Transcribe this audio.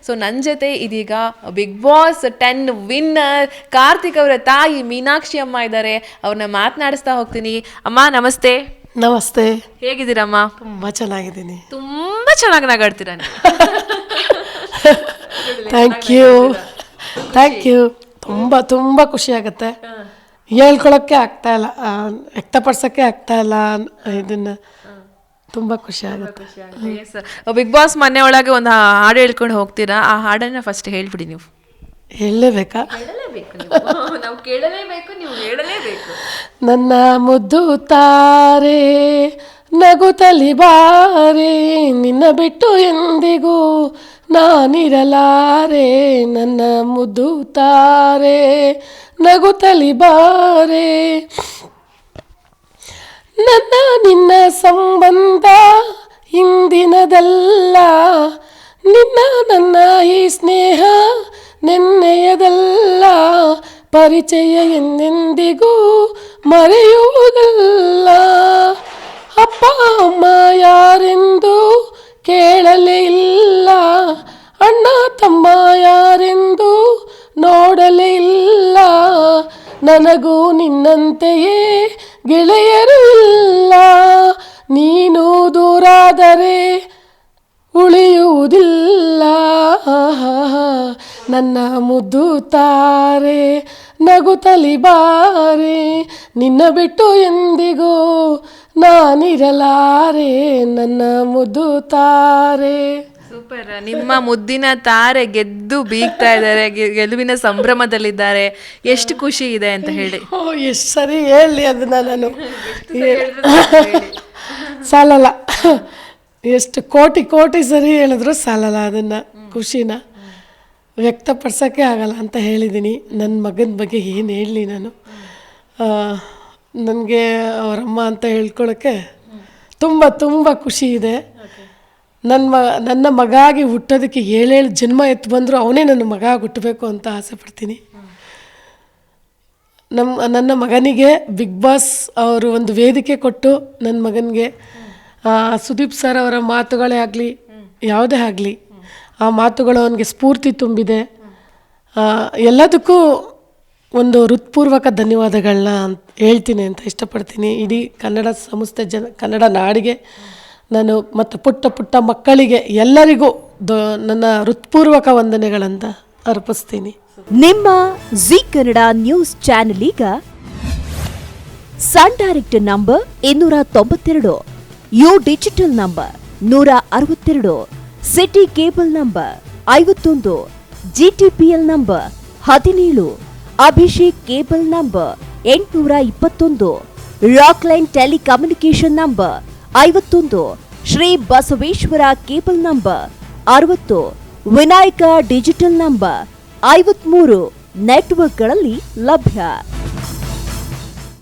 So ನನ್ನ ಜೊತೆ ಇದೀಗ ಬಿಗ್ ಬಾಸ್ 10 ವಿನ್ನರ್ ಕಾರ್ತಿಕ್ ಅವರ ತಾಯಿ ಮೀನಾಕ್ಷಿ ಅಮ್ಮ ಇದ್ದಾರೆ. ಅವ್ರನ್ನ ಮಾತನಾಡಿಸ್ತಾ ಹೋಗ್ತೀನಿ. ಅಮ್ಮ ನಮಸ್ತೆ. ನಮಸ್ತೆ. ಹೇಗಿದ್ದೀರಮ್ಮ? ತುಂಬಾ ಚೆನ್ನಾಗಿದ್ದೀನಿ. ತುಂಬಾ ಚೆನ್ನಾಗಿ ನಗಾಡ್ತೀರ. Thank you. ತುಂಬ ಖುಷಿ ಆಗುತ್ತೆ. ಹೇಳ್ಕೊಳಕ್ಕೆ ಆಗ್ತಾ ಇಲ್ಲ, ವ್ಯಕ್ತಪಡಿಸೋಕ್ಕೆ ಆಗ್ತಾ ಇಲ್ಲ ಇದನ್ನ. ತುಂಬ ಖುಷಿ ಆಗುತ್ತೆ. ಬಿಗ್ ಬಾಸ್ ಮನೆ ಒಳಗೆ ಒಂದು ಹಾಡು ಹೇಳ್ಕೊಂಡು ಹೋಗ್ತೀರಾ, ಆ ಹಾಡನ್ನ ಫಸ್ಟ್ ಹೇಳ್ಬಿಡಿ. ನೀವು ಹೇಳಲೇಬೇಕಾ? ನಾವು ಕೇಳಲೇಬೇಕು, ನೀವು ಹೇಳಲೇಬೇಕು. ನನ್ನ ಮುದ್ದು ತಾರೆ ನಗುತ್ತಲಿ ಬಾರೆ, ನಿನ್ನ ಬಿಟ್ಟು ಎಂದಿಗೂ ನಾನಿರಲಾರೆ. ನನ್ನ ಮುದ್ದು ತಾರೆ ನಗುತ್ತಲಿ ಬಾರೆ, ನನ್ನ ನಿನ್ನ ಸಂಬಂಧ ಇಂದಿನದಲ್ಲ, ನಿನ್ನ ನನ್ನ ಈ ಸ್ನೇಹ ನೆನ್ನೆಯದಲ್ಲ, ಪರಿಚಯ ಎಂದೆಂದಿಗೂ ಮರೆಯುವುದಲ್ಲ. ಅಪ್ಪ ಅಮ್ಮ ಯಾರೆಂದು ಕೇಳಲೇ ಇಲ್ಲ, ಅಣ್ಣ ತಮ್ಮ ಯಾರೆಂದು ನೋಡಲೇ ಇಲ್ಲ, ನನಗೂ ನಿನ್ನಂತೆಯೇ ಗೆಳೆಯರು ಇಲ್ಲ, ನೀನು ದೂರಾದರೆ ಉಳಿಯುವುದಿಲ್ಲ. ನನ್ನ ಮುದ್ದು ತಾರೆ ನಗುತ್ತಲಿ ಬಾರೆ, ನಿನ್ನ ಬಿಟ್ಟು ಎಂದಿಗೂ ನಾನಿರಲಾರೆ. ನನ್ನ ಮುದ್ದು ತಾರೆ. ಸೂಪರ್. ನಿಮ್ಮ ಮುದ್ದಿನ ತಾರೆ ಗೆದ್ದು ಬೀಗ್ತಾ ಇದ್ದಾರೆ, ಗೆಲುವಿನ ಸಂಭ್ರಮದಲ್ಲಿದ್ದಾರೆ. ಎಷ್ಟು ಖುಷಿ ಇದೆ ಅಂತ ಹೇಳಿ. ಎಷ್ಟು ಸರಿ ಹೇಳಿ ಅದನ್ನ ನಾನು ಸಾಲಲ್ಲ. ಎಷ್ಟು ಕೋಟಿ ಸರಿ ಹೇಳಿದ್ರು ಸಾಲಲ್ಲ. ಅದನ್ನು ಖುಷಿನ ವ್ಯಕ್ತಪಡಿಸೋಕ್ಕೆ ಆಗಲ್ಲ ಅಂತ ಹೇಳಿದ್ದೀನಿ. ನನ್ನ ಮಗನ ಬಗ್ಗೆ ಏನು ಹೇಳಲಿ ನಾನು. ನನಗೆ ಅವರಮ್ಮ ಅಂತ ಹೇಳ್ಕೊಳ್ಳೋಕ್ಕೆ ತುಂಬ ಖುಷಿ ಇದೆ. ನನ್ನ ಮಗ ಆಗಿ ಹುಟ್ಟೋದಕ್ಕೆ 7 ಜನ್ಮ ಎತ್ತು ಬಂದರೂ ಅವನೇ ನನ್ನ ಮಗ ಆಗಿ ಹುಟ್ಟಬೇಕು ಅಂತ ಆಸೆ ಪಡ್ತೀನಿ. ನನ್ನ ಮಗನಿಗೆ ಬಿಗ್ ಬಾಸ್ ಅವರು ಒಂದು ವೇದಿಕೆ ಕೊಟ್ಟು ನನ್ನ ಮಗನಿಗೆ ಸುದೀಪ್ ಸರ್ ಅವರ ಮಾತುಗಳೇ ಆಗಲಿ, ಯಾವುದೇ ಆಗಲಿ, ಆ ಮಾತುಗಳು ಅವನಿಗೆ ಸ್ಫೂರ್ತಿ ತುಂಬಿದೆ. ಎಲ್ಲದಕ್ಕೂ ಒಂದು ಹೃತ್ಪೂರ್ವಕ ಧನ್ಯವಾದಗಳನ್ನ ಹೇಳ್ತೀನಿ ಅಂತ ಇಷ್ಟಪಡ್ತೀನಿ. ಇಡೀ ಕನ್ನಡ ಸಂಸ್ಥೆ ಕನ್ನಡ ನಾಡಿಗೆ ನಾನು ಮತ್ತು ಪುಟ್ಟ ಮಕ್ಕಳಿಗೆ ಎಲ್ಲರಿಗೂ ನನ್ನ ಹೃತ್ಪೂರ್ವಕ ವಂದನೆಗಳಂತ ಅರ್ಪಿಸ್ತೀನಿ. ನಿಮ್ಮ ಜಿ ಕನ್ನಡ ನ್ಯೂಸ್ ಚಾನೆಲ್ ಈಗ Sun Direct number 292, U digital number 162, city cable number 51, GTPL number 17, Abhishek cable number 821, Rockline telecommunication number 51, Shri Basaveshwara cable number 60, Vinayaka digital number 53 ನೆಟ್ವರ್ಕ್ಗಳಲ್ಲಿ ಲಭ್ಯ.